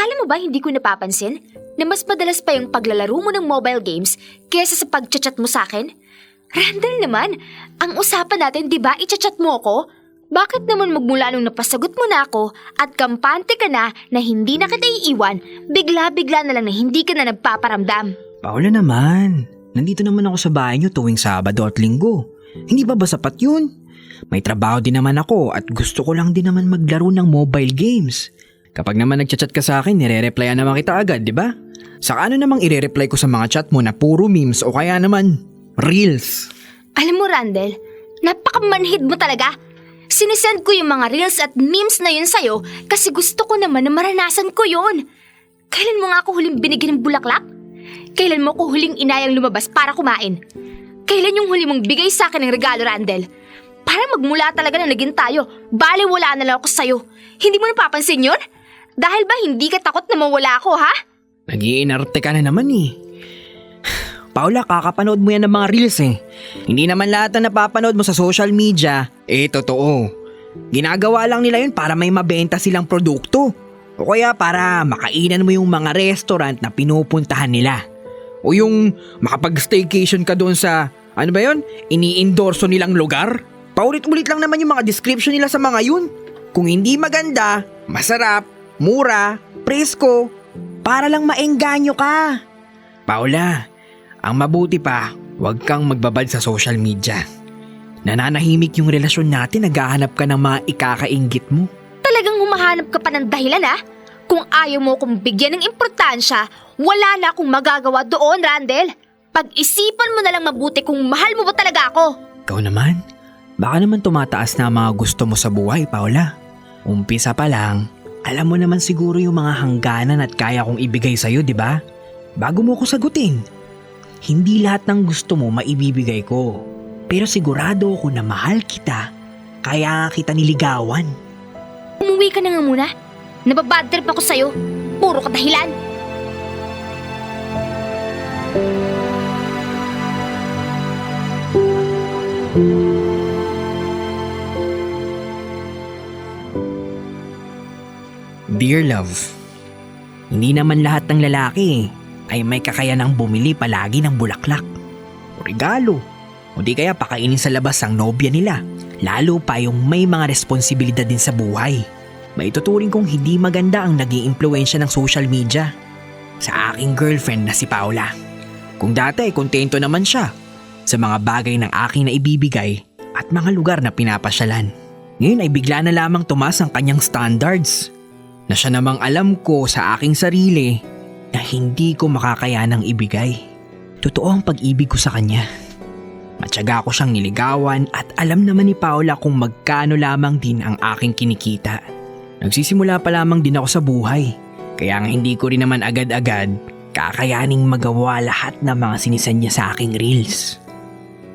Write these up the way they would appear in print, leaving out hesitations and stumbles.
Akala mo ba hindi ko napapansin na mas madalas pa yung paglalaro mo ng mobile games kaysa sa pagchat-chat mo sa akin? Randall naman, ang usapan natin di ba i-chat mo ako? Bakit naman magmula nung napasagot mo na ako at kampante ka na hindi na kita iiwan, bigla-bigla na lang na hindi ka na nagpaparamdam? Paula naman, nandito naman ako sa bahay niyo tuwing Sabado at Linggo. Hindi ba sapat yun? May trabaho din naman ako at gusto ko lang din naman maglaro ng mobile games. Kapag naman nagchat-chat ka sa akin, nire-replyan naman kita agad, di ba? Saka ano namang i-reply ko sa mga chat mo na puro memes o kaya naman reels? Alam mo Randall, napakamanhid mo talaga. Sinisend ko yung mga reels at memes na yun sa'yo kasi gusto ko naman na maranasan ko yun. Kailan mo nga ako huling binigyan ng bulaklak? Kailan mo ako huling inayang lumabas para kumain? Kailan yung huli mong bigay sa akin ng regalo, Randall? Para magmula talaga na naging tayo, baliwala na lang ako sa'yo. Hindi mo napapansin yun? Dahil ba hindi ka takot na mawala ako, ha? Nag-iinarte ka na naman eh. Paula, kakapanood mo yan ng mga reels eh. Hindi naman lahat na napapanood mo sa social media, totoo. Ginagawa lang nila yun para may mabenta silang produkto. O kaya para makainan mo yung mga restaurant na pinupuntahan nila. O yung makapag-staycation ka doon sa, ano ba yun? Ini-endorso nilang lugar. Paulit-ulit lang naman yung mga description nila sa mga yun. Kung hindi maganda, masarap, mura, presko, para lang maengganyo ka. Paula, ang mabuti pa, huwag kang magbabad sa social media. Nananahimik yung relasyon natin, naghahanap ka ng mga ikakainggit mo. Talagang humahanap ka pa ng dahilan, ha? Kung ayaw mo kong bigyan ng importansya, wala na akong magagawa doon, Randall. Pag-isipan mo na lang mabuti kung mahal mo ba talaga ako. Ikaw naman, baka naman tumataas na ang mga gusto mo sa buhay, Paula. Umpisa pa lang, alam mo naman siguro yung mga hangganan at kaya kong ibigay sa'yo, di ba? Bago mo ko sagutin. Hindi lahat ng gusto mo maibibigay ko. Pero sigurado ako na mahal kita, kaya kita niligawan. Umuwi ka na nga muna. Nababad trip ako sa'yo. Puro ka dahilan. Dear love, hindi naman lahat ng lalaki ay may kakayanang bumili palagi ng bulaklak o regalo o di kaya pakainin sa labas ang nobya nila, lalo pa yung may mga responsibilidad din sa buhay. Maituturing kong hindi maganda ang naging impluwensya ng social media sa aking girlfriend na si Paula. Kung dati ay kontento naman siya sa mga bagay ng aking naibibigay at mga lugar na pinapasyalan, ngayon ay bigla na lamang tumaas ang kanyang standards na siya namang alam ko sa aking sarili na hindi ko makakayanang ibigay. Totoo ang pag-ibig ko sa kanya. Matyaga ko siyang niligawan at alam naman ni Paula kung magkano lamang din ang aking kinikita. Nagsisimula pa lamang din ako sa buhay, kaya nga hindi ko rin naman agad-agad kakayaning magawa lahat ng mga sinisend niya sa aking reels.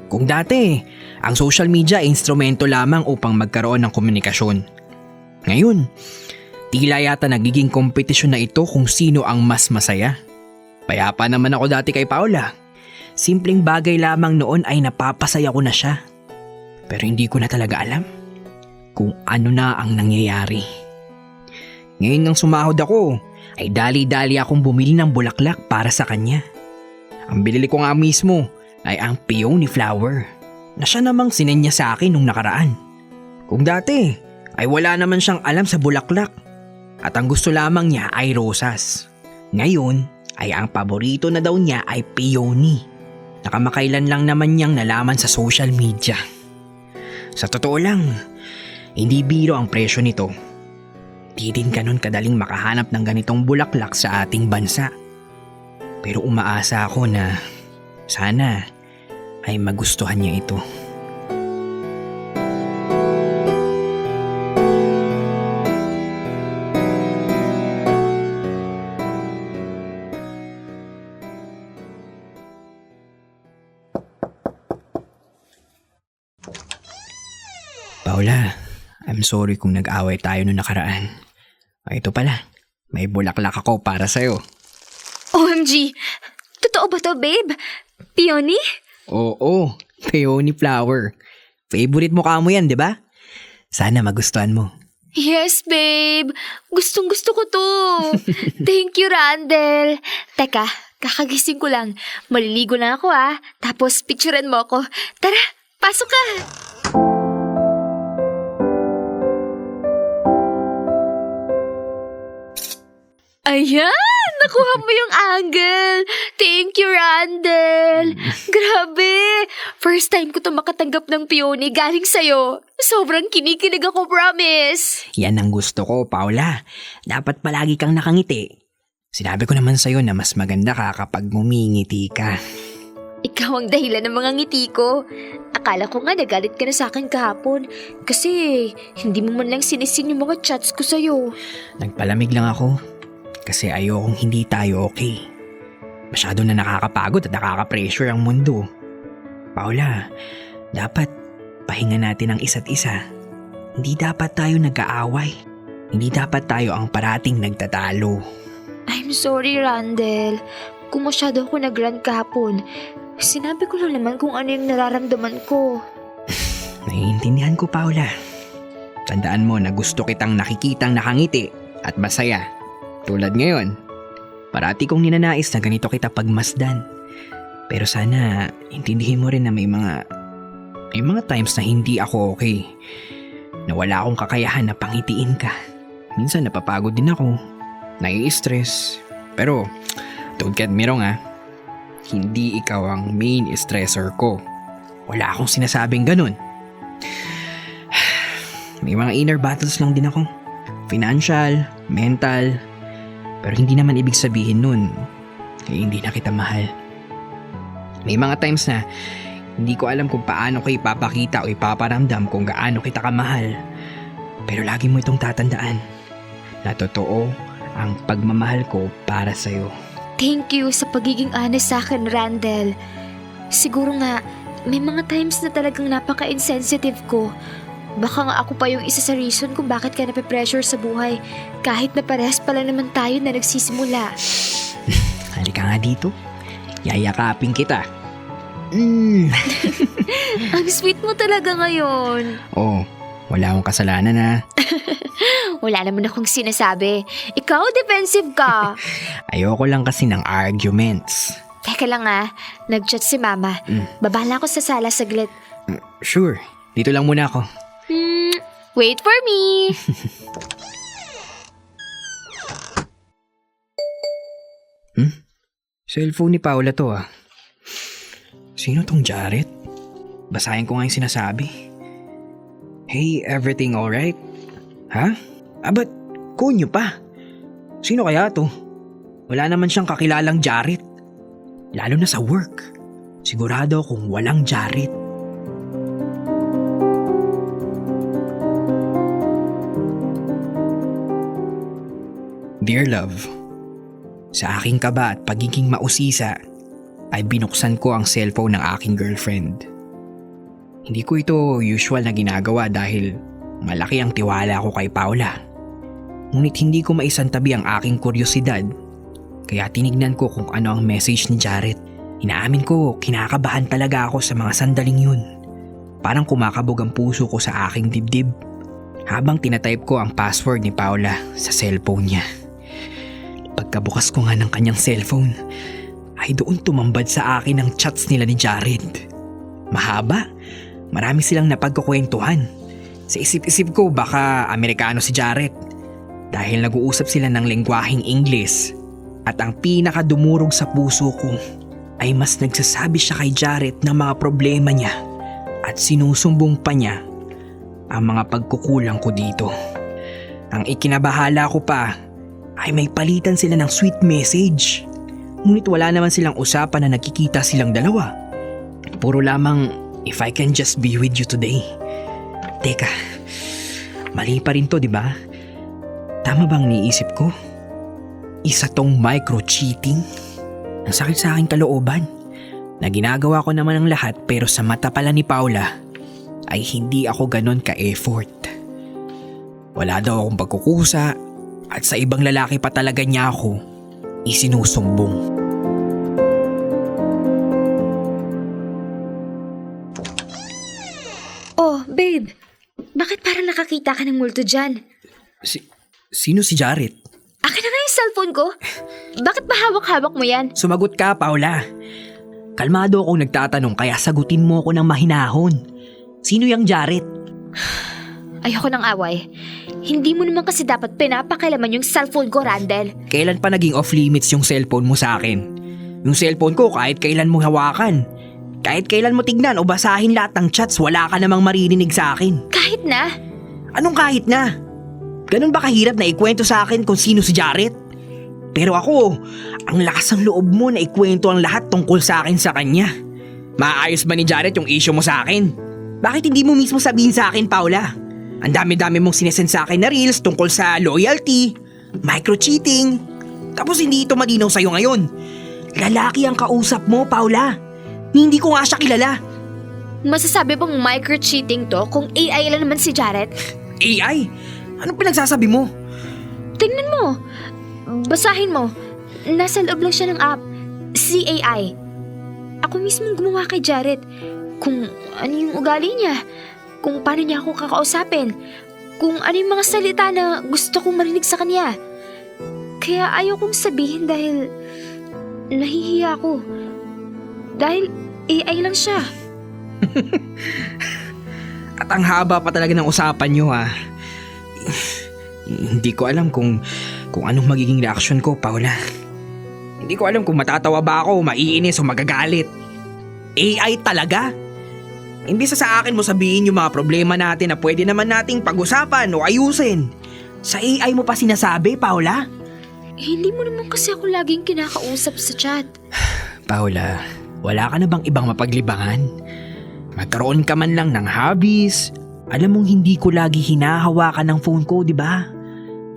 Kung dati, ang social media ay instrumento lamang upang magkaroon ng komunikasyon. Ngayon, tila yata nagiging kompetisyon na ito kung sino ang mas masaya. Payapa naman ako dati kay Paula. Simpleng bagay lamang noon ay napapasaya ko na siya. Pero hindi ko na talaga alam kung ano na ang nangyayari. Ngayon nang sumahod ako, ay dali-dali akong bumili ng bulaklak para sa kanya. Ang binili ko nga mismo ay ang peony flower na siya namang sinend niya sa akin nung nakaraan. Kung dati ay wala naman siyang alam sa bulaklak at ang gusto lamang niya ay rosas. Ngayon ay ang paborito na daw niya ay peony. Nakamakailan lang naman niyang nalaman sa social media. Sa totoo lang, hindi biro ang presyo nito. Di din ganun kadaling makahanap ng ganitong bulaklak sa ating bansa. Pero umaasa ako na sana ay magustuhan niya ito. Paula, I'm sorry kung nag-away tayo noong nakaraan. Ito pala, may bulaklak ako para sa'yo. OMG! Totoo ba to, babe? Peony? Oo, peony flower. Favorite mo ka mo yan, di ba? Sana magustuhan mo. Yes, babe. Gustong gusto ko to. Thank you, Randel. Teka, kakagising ko lang. Maliligo lang ako Tapos picturean mo ako. Tara, pasok ka. Ayan! Nakuha mo yung angle! Thank you, Randel! Grabe! First time ko to makatanggap ng peony galing sa'yo. Sobrang kinikilig ako, promise! Yan ang gusto ko, Paula. Dapat palagi kang nakangiti. Sinabi ko naman sa'yo na mas maganda ka kapag ngumingiti ka. Ikaw ang dahilan ng mga ngiti ko. Akala ko nga nagalit ka na sa akin kahapon kasi hindi mo man lang sinisin yung mga chats ko sa'yo. Nagpalamig lang ako kasi ayokong hindi tayo okay. Masyado na nakakapagod at nakaka-pressure ang mundo. Paula, dapat pahinga natin ang isa't isa. Hindi dapat tayo nag-aaway. Hindi dapat tayo ang parating nagtatalo. I'm sorry, Randel. Kung masyado ako nag-rant kahapon, sinabi ko lang naman kung ano yung nararamdaman ko. Naiintindihan ko, Paula. Tandaan mo na gusto kitang nakikitang nakangiti at masaya. Tulad ngayon, parati kong ninanais na ganito kita pagmasdan. Pero sana intindihin mo rin na may mga times na hindi ako okay. Na wala akong kakayahan na pangitiin ka. Minsan napapagod din ako, nai-stress. Pero don't get me wrong hindi ikaw ang main stressor ko. Wala akong sinasabing ganun. May mga inner battles lang din ako. Financial, mental. Pero hindi naman ibig sabihin nun hindi na kita mahal. May mga times na hindi ko alam kung paano ko ipapakita o ipaparamdam kung gaano kita kamahal. Pero lagi mo itong tatandaan na totoo ang pagmamahal ko para sa'yo. Thank you sa pagiging honest sa akin, Randel. Siguro nga, may mga times na talagang napaka-insensitive ko. Baka nga ako pa yung isa sa reason kung bakit ka nape-pressure sa buhay kahit na parehas pala naman tayo na nagsisimula. Halika nga dito. Yayakapin kita. Ang sweet mo talaga ngayon. Oh, wala akong kasalanan Wala naman akong sinasabi. Ikaw, defensive ka. Ayoko lang kasi ng arguments. Teka lang nag-chat si Mama. Babala ako sa sala saglit. Sure, dito lang muna ako. Wait for me. Cellphone ni Paula to Sino tong Jared? Basahin ko nga yung sinasabi. Hey, everything alright? Ha? Ba't kunyo pa? Sino kaya to? Wala naman siyang kakilalang Jared. Lalo na sa work. Sigurado kung walang Jared. Dear love, sa aking kaba at pagiging mausisa ay binuksan ko ang cellphone ng aking girlfriend. Hindi ko ito usual na ginagawa dahil malaki ang tiwala ko kay Paula. Ngunit hindi ko maisantabi ang aking kuryosidad kaya tinignan ko kung ano ang message ni Jared. Inaamin ko kinakabahan talaga ako sa mga sandaling yun. Parang kumakabog ang puso ko sa aking dibdib habang tinatype ko ang password ni Paula sa cellphone niya. Pagkabukas ko nga ng kanyang cellphone, ay doon tumambad sa akin ang chats nila ni Jared. Mahaba, marami silang napagkukwentuhan. Sa isip-isip ko baka Amerikano si Jared dahil nag-uusap sila ng lengguaheng Ingles. At ang pinakadumurog sa puso ko ay mas nagsasabi siya kay Jared ng mga problema niya at sinusumbong pa niya ang mga pagkukulang ko dito. Ang ikinabahala ko pa ay may palitan sila ng sweet message. Ngunit wala naman silang usapan na nakikita silang dalawa. Puro lamang, if I can just be with you today. Teka, mali pa rin to, di ba? Tama bang niisip ko? Isa tong micro-cheating? Ang sakit sa aking kalooban na ginagawa ko naman ang lahat pero sa mata pala ni Paula ay hindi ako ganon ka-effort. Wala daw akong pagkukusa at sa ibang lalaki pa talaga niya ako isinusumbong. Oh, babe. Bakit parang nakakita ka ng multo dyan? Sino si Jared? Akin na nga yung cellphone ko. Bakit ba hawak-hawak mo yan? Sumagot ka, Paula. Kalmado akong nagtatanong kaya sagutin mo ako ng mahinahon. Sino yung Jared? Ayoko ng away. Hindi mo naman kasi dapat pinapakailaman yung cellphone ko, Randel. Kailan pa naging off limits yung cellphone mo sa akin? Yung cellphone ko kahit kailan mo hawakan. Kahit kailan mo tignan o basahin lahat ng chats, wala ka namang maririnig sa akin. Kahit na. Anong kahit na? Ganun ba kahirap na ikwento sa akin kung sino si Jared? Pero ako, ang lakas ng loob mo na ikwento ang lahat tungkol sa akin sa kanya. Maayos ba ni Jared yung issue mo sa akin? Bakit hindi mo mismo sabihin sa akin, Paula? Ang dami-dami mong sinesend sa akin na reels tungkol sa loyalty, micro-cheating. Tapos hindi ito malinaw sa'yo ngayon. Lalaki ang kausap mo, Paula. Hindi ko nga siya kilala. Masasabi bang micro-cheating to kung AI lang naman si Jared? AI? Anong pinagsasabi mo? Tingnan mo. Basahin mo. Nasa loob lang siya ng app. CAI. Ako mismo gumawa kay Jared. Kung ano yung ugali niya. Kung paano niya ako kakausapin. Kung ano yung mga salita na gusto kong marinig sa kanya. Kaya ayaw kong sabihin dahil nahihiya ako. Dahil AI lang siya. At ang haba pa talaga ng usapan nyo ha. Hindi ko alam kung anong magiging reaksyon ko, Paula. Hindi ko alam kung matatawa ba ako, maiinis o magagalit. AI talaga? Imbis sa akin mo sabihin yung mga problema natin na pwede naman nating pag-usapan o ayusin. Sa AI mo pa sinasabi, Paula? Hindi mo naman kasi ako laging kinakausap sa chat. Paula, wala ka na bang ibang mapaglibangan? Magkaroon ka man lang ng hobbies. Alam mong hindi ko lagi hinahawakan ng phone ko, di ba?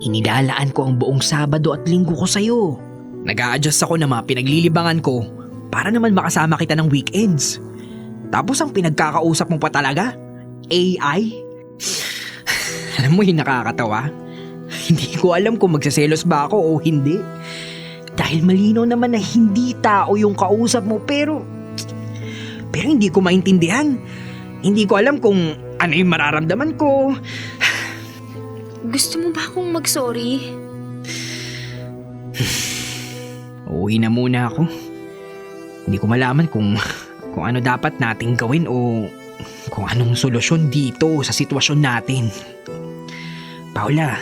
Inilalaan ko ang buong Sabado at Linggo ko sa'yo. Nag-a-adjust ako ng mga pinaglilibangan ko para naman makasama kita ng weekends. Tapos ang pinagkakausap mo pa talaga? AI? Alam mo yung nakakatawa? Hindi ko alam kung magsaselos ba ako o hindi. Dahil malinaw naman na hindi tao yung kausap mo pero hindi ko maintindihan. Hindi ko alam kung ano yung mararamdaman ko. Gusto mo ba akong mag-sorry? Uuwi na muna ako. Hindi ko malaman kung ano dapat nating gawin o kung anong solusyon dito sa sitwasyon natin. Paula,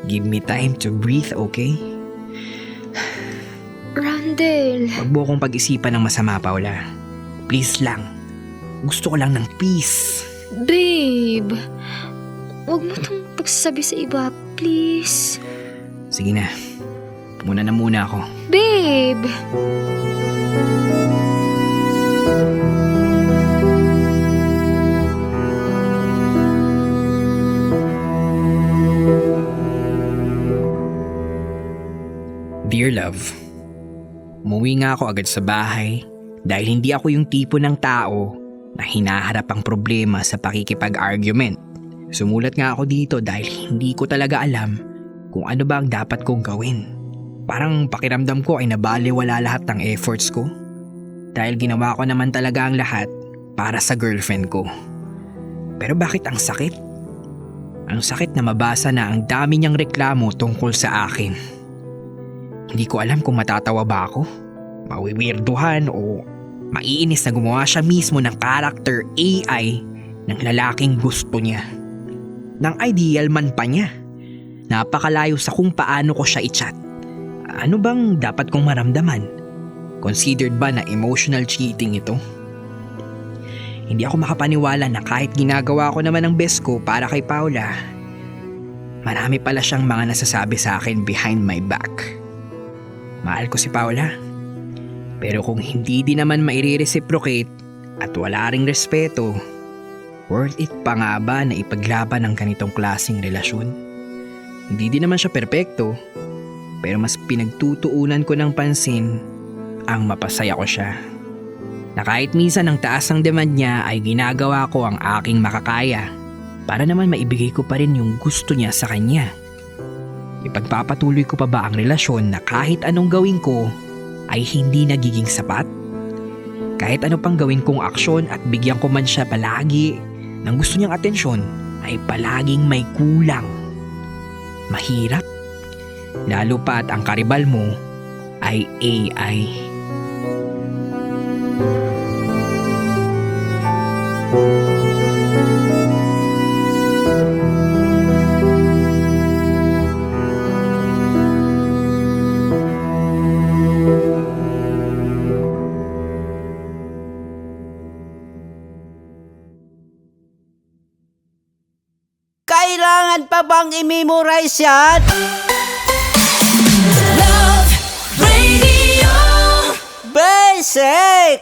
give me time to breathe, okay? Randel. Huwag mo akong pag-isipan ng masama, Paula. Please lang. Gusto ko lang ng peace. Babe. Huwag mo itong pagsasabi sa iba, please. Sige na. Muna ako. Babe. Dear love, umuwi nga ako agad sa bahay dahil hindi ako yung tipo ng tao na hinaharap ang problema sa pakikipag-argument. Sumulat nga ako dito dahil hindi ko talaga alam kung ano ba ang dapat kong gawin. Parang pakiramdam ko ay nabaliwala lahat ng efforts ko dahil ginawa ko naman talaga ang lahat para sa girlfriend ko. Pero bakit ang sakit? Ang sakit na mabasa na ang dami niyang reklamo tungkol sa akin. Hindi ko alam kung matatawa ba ako, mawiwirduhan o maiinis na gumawa siya mismo ng character AI ng lalaking gusto niya. Ng ideal man pa niya. Napakalayo sa kung paano ko siya i-chat. Ano bang dapat kong maramdaman? Considered ba na emotional cheating ito? Hindi ako makapaniwala na kahit ginagawa ko naman ang best ko para kay Paula, marami pala siyang mga nasasabi sa akin behind my back. Mahal ko si Paula. Pero kung hindi din naman maire-reciprocate at wala ring respeto, worth it pa nga ba na ipaglaban ang ganitong klaseng relasyon? Hindi din naman siya perpekto, pero mas pinagtutuunan ko ng pansin ang mapasaya ko siya. Na kahit minsan ang taas ng demand niya ay ginagawa ko ang aking makakaya para naman maibigay ko pa rin yung gusto niya sa kanya. Ipagpapatuloy ko pa ba ang relasyon na kahit anong gawin ko ay hindi nagiging sapat? Kahit ano pang gawin kong aksyon at bigyan ko man siya palagi ng gusto niyang atensyon ay palaging may kulang. mahirap. Lalo pa't ang karibal mo ay AI. Kailangan pa bang i-memorize yan? Love Radio. Basic!